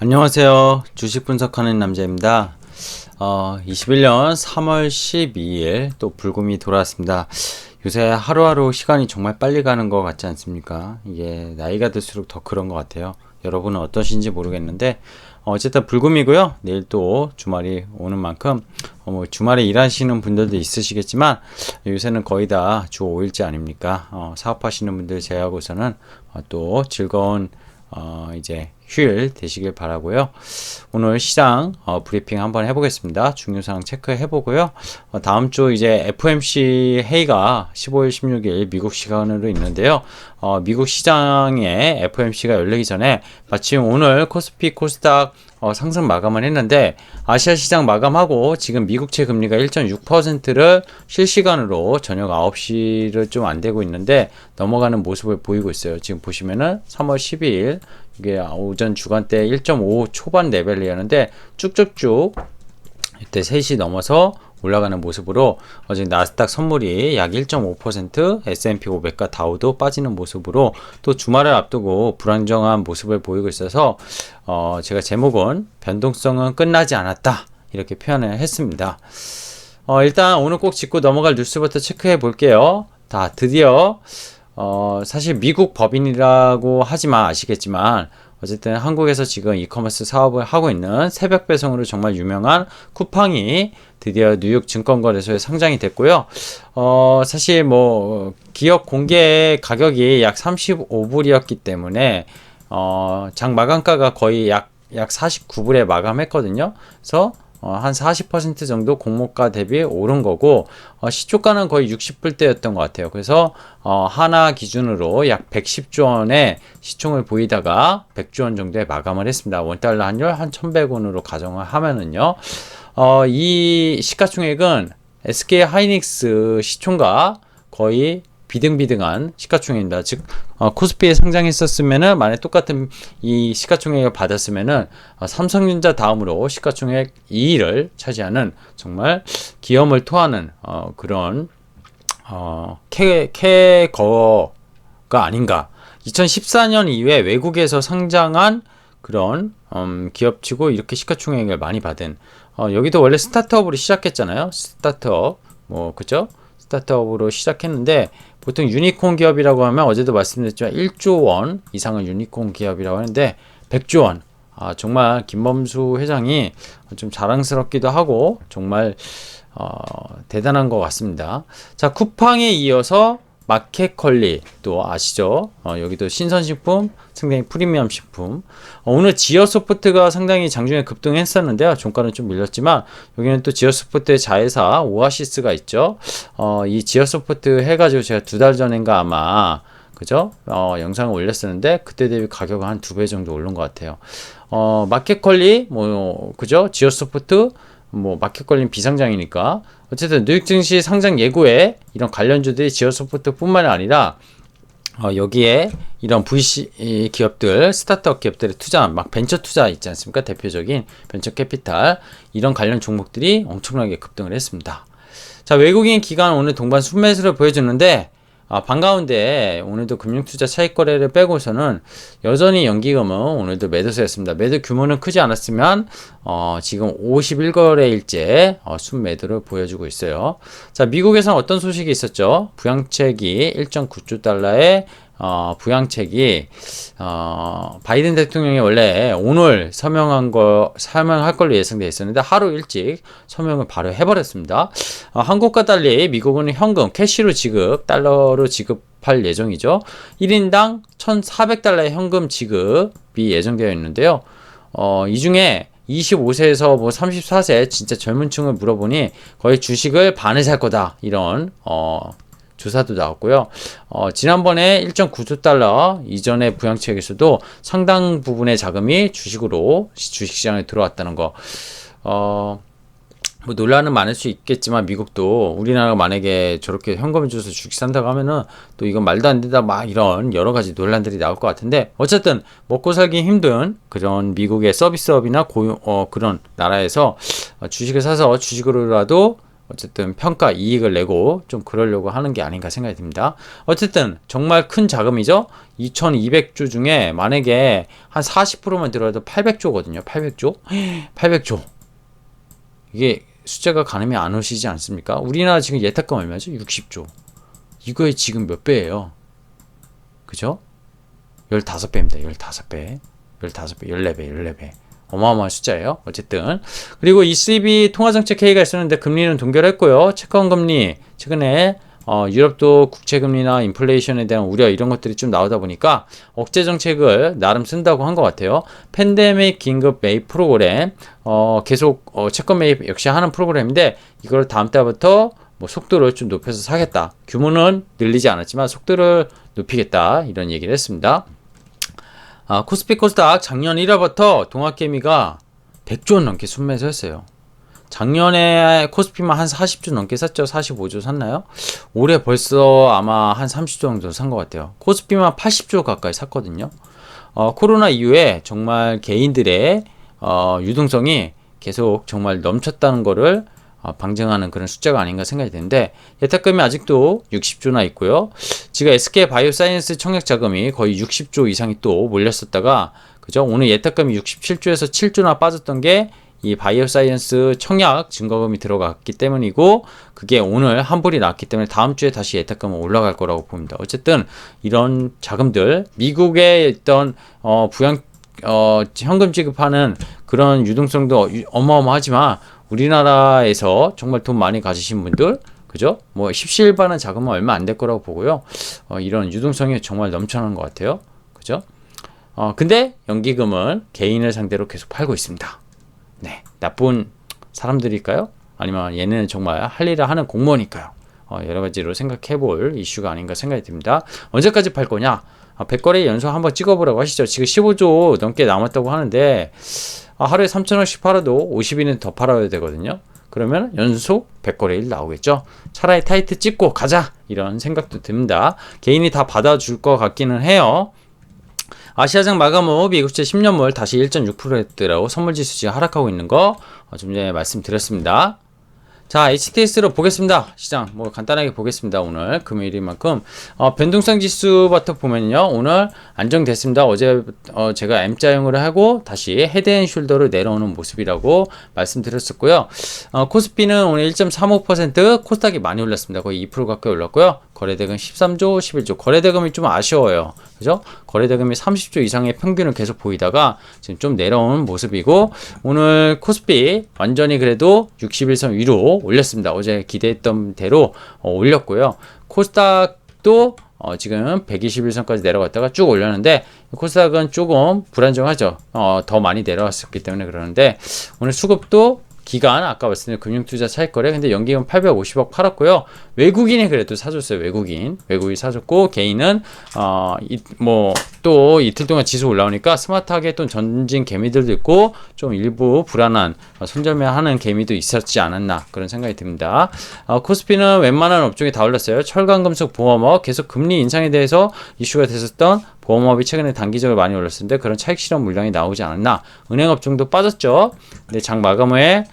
안녕하세요. 주식 분석하는 남자입니다. 21년 3월 12일 또 불금이 돌아왔습니다. 요새 하루하루 시간이 정말 빨리 가는 것 같지 않습니까? 이게 나이가 들수록 더 그런 것 같아요. 여러분은 어떠신지 모르겠는데 어쨌든 불금이고요. 내일 또 주말이 오는 만큼 주말에 일하시는 분들도 있으시겠지만 요새는 거의 다 주 5일째 아닙니까? 사업하시는 분들 제외하고서는 또 즐거운 이제 휴일 되시길 바라고요. 오늘 시장 브리핑 한번 해보겠습니다. 중요사항 체크해 보고요. 다음 주 이제 FOMC 회의가 15일, 16일 미국 시간으로 있는데요. 미국 시장에 FOMC가 열리기 전에 마침 오늘 코스피, 코스닥 상승 마감을 했는데 아시아 시장 마감하고 지금 미국채 금리가 1.6%를 실시간으로 저녁 9시를 좀 안 되고 있는데 넘어가는 모습을 보이고 있어요. 지금 보시면은 3월 12일 이게 오전 주간대 1.5 초반 레벨이었는데 쭉쭉쭉 이때 3시 넘어서 올라가는 모습으로 어제 나스닥 선물이 약 1.5%, S&P 500과 다우도 빠지는 모습으로 또 주말을 앞두고 불안정한 모습을 보이고 있어서 제가 제목은 변동성은 끝나지 않았다 이렇게 표현을 했습니다. 일단 오늘 꼭 짚고 넘어갈 뉴스부터 체크해 볼게요. 드디어 사실 미국 법인이라고 하지만 아시겠지만 어쨌든 한국에서 지금 이커머스 사업을 하고 있는 새벽 배송으로 정말 유명한 쿠팡이 드디어 뉴욕 증권거래소에 상장이 됐고요. 사실 기업 공개 가격이 약 35불이었기 때문에 장 마감가가 거의 약 49불에 마감했거든요. 그래서 한 40% 정도 공모가 대비 오른 거고 시초가는 거의 60불대였던 것 같아요. 그래서 하나 기준으로 약 110조 원의 시총을 보이다가 100조 원 정도에 마감을 했습니다. 원달러 환율 한 1100원으로 가정을 하면은요. 이 시가총액은 SK 하이닉스 시총과 거의 비등비등한 시가총액입니다. 즉 코스피에 상장했었으면은 만약 똑같은 이 시가총액을 받았으면은 삼성전자 다음으로 시가총액 2위를 차지하는 정말 기염을 토하는 그런 캐거가 아닌가. 2014년 이후에 외국에서 상장한 그런 기업치고 이렇게 시가총액을 많이 받은 여기도 원래 스타트업으로 시작했잖아요. 스타트업 그죠? 스타트업으로 시작했는데 보통 유니콘 기업이라고 하면 어제도 말씀드렸지만 1조 원 이상을 유니콘 기업이라고 하는데 100조 원 정말 김범수 회장이 좀 자랑스럽기도 하고 정말 대단한 것 같습니다. 자, 쿠팡에 이어서 마켓컬리 또 아시죠? 여기도 신선식품, 상당히 프리미엄 식품. 오늘 지어소프트가 상당히 장중에 급등했었는데요. 종가는 좀 밀렸지만 여기는 또 지어소프트의 자회사 오아시스가 있죠. 이 지어소프트 해가지고 제가 2달 전인가 아마 그죠? 영상을 올렸었는데 그때 대비 가격은 한 2배 정도 오른 것 같아요. 마켓컬리 그죠? 지어소프트 마켓컬리는 비상장이니까 어쨌든 뉴욕 증시 상장 예고에 이런 관련주들이 지어소프트 뿐만 아니라 여기에 이런 VC 기업들, 스타트업 기업들의 투자, 벤처 투자 있지 않습니까? 대표적인 벤처 캐피탈 이런 관련 종목들이 엄청나게 급등을 했습니다. 자, 외국인 기관 오늘 동반 순매수를 보여주는데 반가운데 오늘도 금융투자 차익거래를 빼고서는 여전히 연기금은 오늘도 매도세였습니다. 매도 규모는 크지 않았으면 지금 51거래일째 순매도를 보여주고 있어요. 자, 미국에서는 어떤 소식이 있었죠? 부양책이 1.9조 달러의 부양책이 바이든 대통령이 원래 오늘 서명할 걸로 예상되어 있었는데 하루 일찍 서명을 바로 해버렸습니다. 한국과 달리 미국은 현금 캐시로 달러로 지급할 예정이죠. 1인당 1,400달러의 현금 지급이 예정되어 있는데요. 이 중에 25세에서 34세 진짜 젊은 층을 물어보니 거의 주식을 반을 살 거다 이런 조사도 나왔고요. 지난번에 1.9조 달러 이전의 부양책에서도 상당 부분의 자금이 주식시장에 들어왔다는 거. 논란은 많을 수 있겠지만 미국도 우리나라가 만약에 저렇게 현금을 줘서 주식 산다고 하면은 또 이건 말도 안 된다 이런 여러 가지 논란들이 나올 것 같은데 어쨌든 먹고 살기 힘든 그런 미국의 서비스업이나 그런 나라에서 주식을 사서 주식으로라도 어쨌든 평가 이익을 내고 좀 그러려고 하는 게 아닌가 생각이 듭니다. 어쨌든 정말 큰 자금이죠. 2200조 중에 만약에 한 40%만 들어도 800조거든요. 800조? 800조. 이게 숫자가 가늠이 안 오시지 않습니까? 우리나라 지금 예탁금 얼마죠? 60조. 이거의 지금 몇 배예요? 그죠? 15배입니다. 15배. 15배, 14배, 14배. 어마어마한 숫자예요. 어쨌든. 그리고 ECB 통화정책 회의가 있었는데 금리는 동결했고요. 채권 금리 최근에 유럽도 국채금리나 인플레이션에 대한 우려 이런 것들이 좀 나오다 보니까 억제 정책을 나름 쓴다고 한 것 같아요. 팬데믹 긴급 매입 프로그램 계속 채권 매입 역시 하는 프로그램인데 이걸 다음 달부터 뭐 속도를 좀 높여서 사겠다. 규모는 늘리지 않았지만 속도를 높이겠다. 이런 얘기를 했습니다. 코스피 코스닥 작년 1월부터 동학개미가 100조 원 넘게 순매수 했어요. 작년에 코스피만 한 40조 넘게 샀죠. 45조 샀나요? 올해 벌써 아마 한 30조 정도 산 것 같아요. 코스피만 80조 가까이 샀거든요. 코로나 이후에 정말 개인들의 유동성이 계속 정말 넘쳤다는 거를 방증하는 그런 숫자가 아닌가 생각이 드는데 예탁금이 아직도 60조나 있고요. 지금 SK 바이오사이언스 청약 자금이 거의 60조 이상이 또 몰렸었다가 그죠? 오늘 예탁금이 67조에서 7조나 빠졌던 게 이 바이오사이언스 청약 증거금이 들어갔기 때문이고 그게 오늘 환불이 났기 때문에 다음 주에 다시 예탁금은 올라갈 거라고 봅니다. 어쨌든 이런 자금들 미국에 있던 부양 현금 지급하는 그런 유동성도 어마어마하지만 우리나라에서 정말 돈 많이 가지신 분들 그죠? 뭐 십시일반은 자금은 얼마 안 될 거라고 보고요. 이런 유동성이 정말 넘쳐나는 것 같아요. 그죠? 근데 연기금은 개인을 상대로 계속 팔고 있습니다. 네, 나쁜 사람들일까요? 아니면 얘는 정말 할 일을 하는 공무원일까요? 여러 가지로 생각해 볼 이슈가 아닌가 생각이 듭니다. 언제까지 팔 거냐? 100거래 연속 한번 찍어보라고 하시죠. 지금 15조 넘게 남았다고 하는데 하루에 3,000원씩 팔아도 50일은 더 팔아야 되거든요. 그러면 연속 100거래일 나오겠죠. 차라리 타이트 찍고 가자 이런 생각도 듭니다. 개인이 다 받아줄 것 같기는 해요. 아시아장 마감 후 미국채 10년물 다시 1.6%였더라고 선물지수 지금 하락하고 있는 거 좀 전에 말씀드렸습니다. 자, HTS로 보겠습니다. 시장 뭐 간단하게 보겠습니다. 오늘 금요일인 만큼 변동성 지수부터 보면요. 오늘 안정됐습니다. 어제 제가 M자형으로 하고 다시 헤드앤숄더로 내려오는 모습이라고 말씀드렸었고요. 코스피는 오늘 1.35% 코스닥이 많이 올랐습니다. 거의 2% 가까이 올랐고요. 거래대금 13조, 11조. 거래대금이 좀 아쉬워요. 그죠? 거래대금이 30조 이상의 평균을 계속 보이다가 지금 좀 내려오는 모습이고 오늘 코스피 완전히 그래도 61선 위로 올렸습니다. 어제 기대했던 대로 올렸고요. 코스닥도 지금 121선까지 내려갔다가 쭉 올렸는데 코스닥은 조금 불안정하죠. 더 많이 내려왔었기 때문에 그러는데 오늘 수급도 기간 아까 말씀드린 금융투자 차익거래 근데 연기금 850억 팔았고요. 외국인이 그래도 사줬어요. 외국인 사줬고 개인은 뭐 또 이틀 동안 지수 올라오니까 스마트하게 또 전진 개미들도 있고 좀 일부 불안한 손절매하는 개미도 있었지 않았나 그런 생각이 듭니다. 코스피는 웬만한 업종이 다 올랐어요. 철강, 금속, 보험업 계속 금리 인상에 대해서 이슈가 됐었던 보험업이 최근에 단기적으로 많이 올랐었는데 그런 차익 실현 물량이 나오지 않았나. 은행 업종도 빠졌죠. 근데 장 마감 후에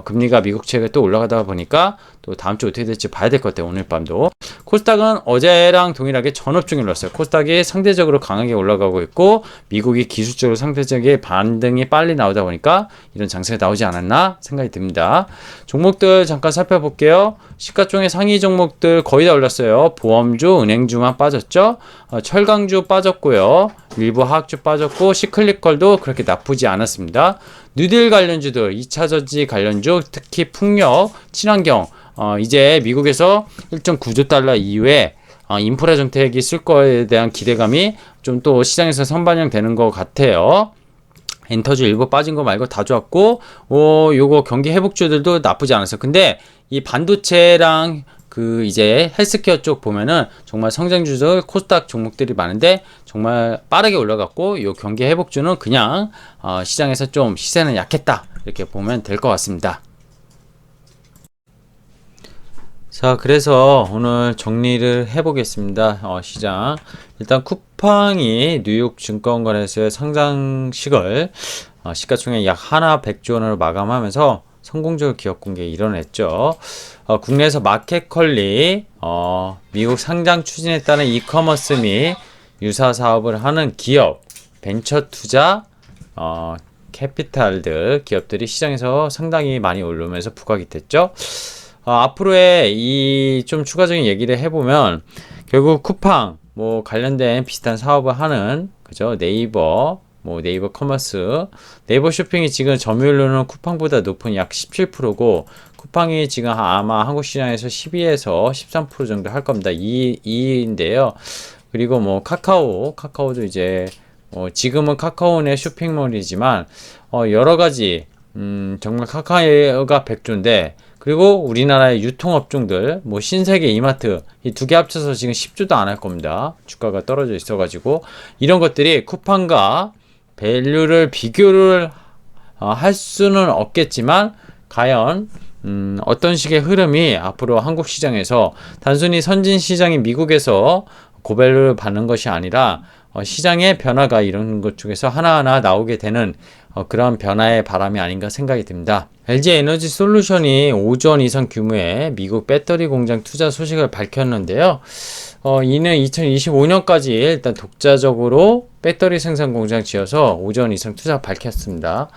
금리가 미국채가 또 올라가다 보니까 또 다음 주 어떻게 될지 봐야 될 것 같아요. 오늘 밤도. 코스닥은 어제랑 동일하게 전업종이 올랐어요. 코스닥이 상대적으로 강하게 올라가고 있고 미국이 기술적으로 상대적인 반등이 빨리 나오다 보니까 이런 장세가 나오지 않았나 생각이 듭니다. 종목들 잠깐 살펴볼게요. 시가총액 상위 종목들 거의 다 올랐어요. 보험주, 은행주만 빠졌죠. 철강주 빠졌고요. 일부 화학주 빠졌고 시클리컬도 그렇게 나쁘지 않았습니다. 뉴딜 관련주들, 2차 전지 관련주, 특히 풍력, 친환경 이제 미국에서 1.9조 달러 이후에 인프라 정책이 있을 거에 대한 기대감이 좀 또 시장에서 선반영 되는 것 같아요. 엔터주 일부 빠진 거 말고 다 좋았고, 요거 경기 회복주들도 나쁘지 않았어요. 근데 이 반도체랑 그 이제 헬스케어 쪽 보면은 정말 성장주들 코스닥 종목들이 많은데 정말 빠르게 올라갔고 요 경기 회복주는 그냥 시장에서 좀 시세는 약했다 이렇게 보면 될 것 같습니다. 자, 그래서 오늘 정리를 해보겠습니다. 시장 일단 쿠팡이 뉴욕 증권거래소의 상장식을 시가총액 약 100조 원으로 마감하면서 성공적으로 기업 공개 이뤄냈죠. 국내에서 마켓컬리, 미국 상장 추진에 따른 이커머스 및 유사 사업을 하는 기업, 벤처 투자, 캐피탈들 기업들이 시장에서 상당히 많이 오르면서 부각이 됐죠. 앞으로의 이 좀 추가적인 얘기를 해보면 결국 쿠팡 뭐 관련된 비슷한 사업을 하는 그죠 네이버 뭐 네이버 커머스 네이버 쇼핑이 지금 점유율로는 쿠팡보다 높은 약 17%고 쿠팡이 지금 아마 한국 시장에서 12에서 13% 정도 할 겁니다. 2인데요. 그리고 뭐 카카오도 이제 지금은 카카오의 쇼핑몰이지만 여러 가지 정말 카카오가 백조인데 그리고 우리나라의 유통업종들 뭐 신세계 이마트 이 두 개 합쳐서 지금 10조도 안 할 겁니다. 주가가 떨어져 있어가지고 이런 것들이 쿠팡과 밸류를 비교를 할 수는 없겠지만 과연 어떤 식의 흐름이 앞으로 한국 시장에서 단순히 선진 시장인 미국에서 고밸류를 받는 것이 아니라 시장의 변화가 이런 것 중에서 하나하나 나오게 되는 그런 변화의 바람이 아닌가 생각이 듭니다. LG 에너지 솔루션이 5조 원 이상 규모의 미국 배터리 공장 투자 소식을 밝혔는데요. 이는 2025년까지 일단 독자적으로 배터리 생산 공장 지어서 5조 원 이상 투자 밝혔습니다.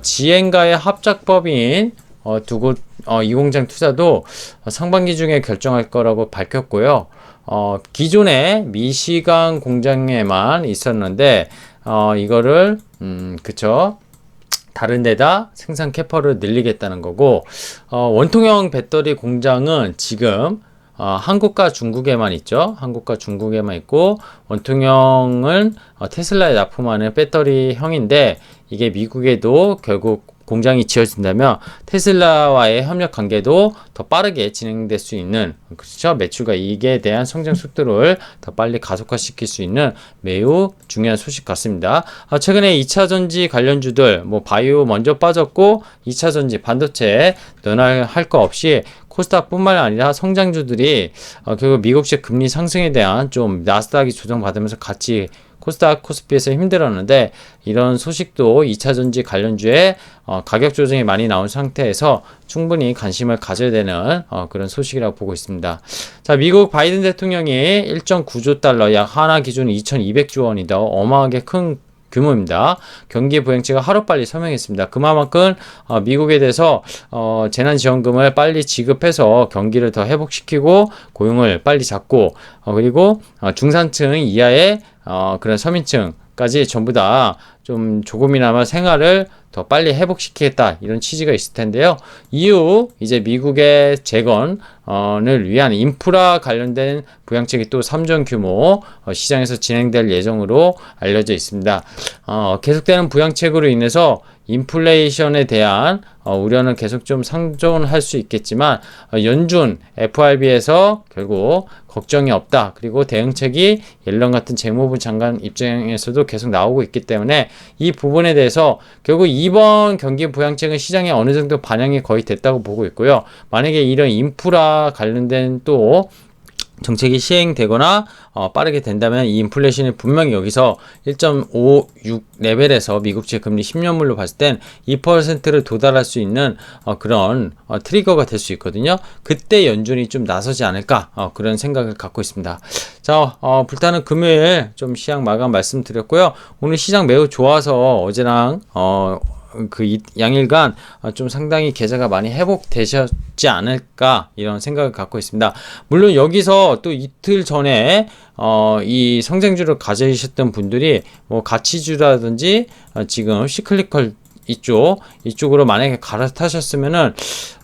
지엔과의 합작법인 이 공장 투자도 상반기 중에 결정할 거라고 밝혔고요. 기존에 미시간 공장에만 있었는데 이거를 그쵸 다른 데다 생산 캐파를 늘리겠다는 거고 원통형 배터리 공장은 지금 한국과 중국에만 있죠. 한국과 중국에만 있고 원통형은 테슬라에 납품하는 배터리형인데 이게 미국에도 결국 공장이 지어진다면 테슬라와의 협력 관계도 더 빠르게 진행될 수 있는 그렇죠. 매출과 이익에 대한 성장 속도를 더 빨리 가속화시킬 수 있는 매우 중요한 소식 같습니다. 최근에 2차 전지 관련주들 뭐 바이오 먼저 빠졌고 2차 전지 반도체 너나 할 거 없이 코스닥뿐만 아니라 성장주들이 결국 미국식 금리 상승에 대한 좀 나스닥이 조정받으면서 같이 코스닥, 코스피에서 힘들었는데 이런 소식도 2차 전지 관련주에 가격 조정이 많이 나온 상태에서 충분히 관심을 가져야 되는 그런 소식이라고 보고 있습니다. 자, 미국 바이든 대통령이 1.9조 달러 약 하나 기준 2,200조 원이다. 어마하게 큰 규모입니다. 경기 부양책을 하루빨리 서명했습니다. 그만큼 미국에 대해서 재난지원금을 빨리 지급해서 경기를 더 회복시키고 고용을 빨리 잡고 그리고 중산층 이하의 그런 서민층까지 전부 다 좀 조금이나마 생활을 더 빨리 회복시키겠다 이런 취지가 있을 텐데요. 이후 이제 미국의 재건을 위한 인프라 관련된 부양책이 또 3조 원 규모 시장에서 진행될 예정으로 알려져 있습니다. 계속되는 부양책으로 인해서 인플레이션에 대한 우려는 계속 좀 상존할 수 있겠지만 연준 FRB에서 결국 걱정이 없다. 그리고 대응책이 옐런 같은 재무부 장관 입장에서도 계속 나오고 있기 때문에 이 부분에 대해서 결국 이번 경기 부양책은 시장에 어느 정도 반영이 거의 됐다고 보고 있고요. 만약에 이런 인프라 관련된 또 정책이 시행되거나 빠르게 된다면 이 인플레이션이 분명히 여기서 1.56 레벨에서 미국채 금리 10년물로 봤을 땐 2%를 도달할 수 있는 그런 트리거가 될 수 있거든요. 그때 연준이 좀 나서지 않을까 그런 생각을 갖고 있습니다. 자, 불타는 금요일 좀 시장 마감 말씀드렸고요. 오늘 시장 매우 좋아서 어제랑 그 양일간 좀 상당히 계좌가 많이 회복되셨지 않을까 이런 생각을 갖고 있습니다. 물론 여기서 또 이틀 전에 이 성장주를 가지셨던 분들이 뭐 가치주라든지 지금 시클리컬 이쪽으로 만약에 갈아타셨으면은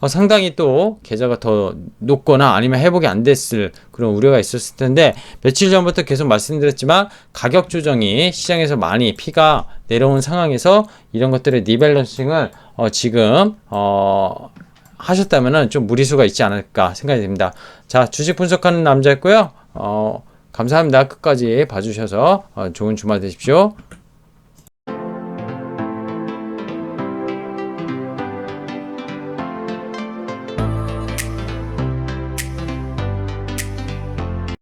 상당히 또 계좌가 더 높거나 아니면 회복이 안 됐을 그런 우려가 있었을 텐데 며칠 전부터 계속 말씀드렸지만 가격 조정이 시장에서 많이 피가 내려온 상황에서 이런 것들의 리밸런싱을 지금 하셨다면은 좀 무리수가 있지 않을까 생각이 듭니다. 자, 주식 분석하는 남자였고요. 감사합니다. 끝까지 봐주셔서 좋은 주말 되십시오.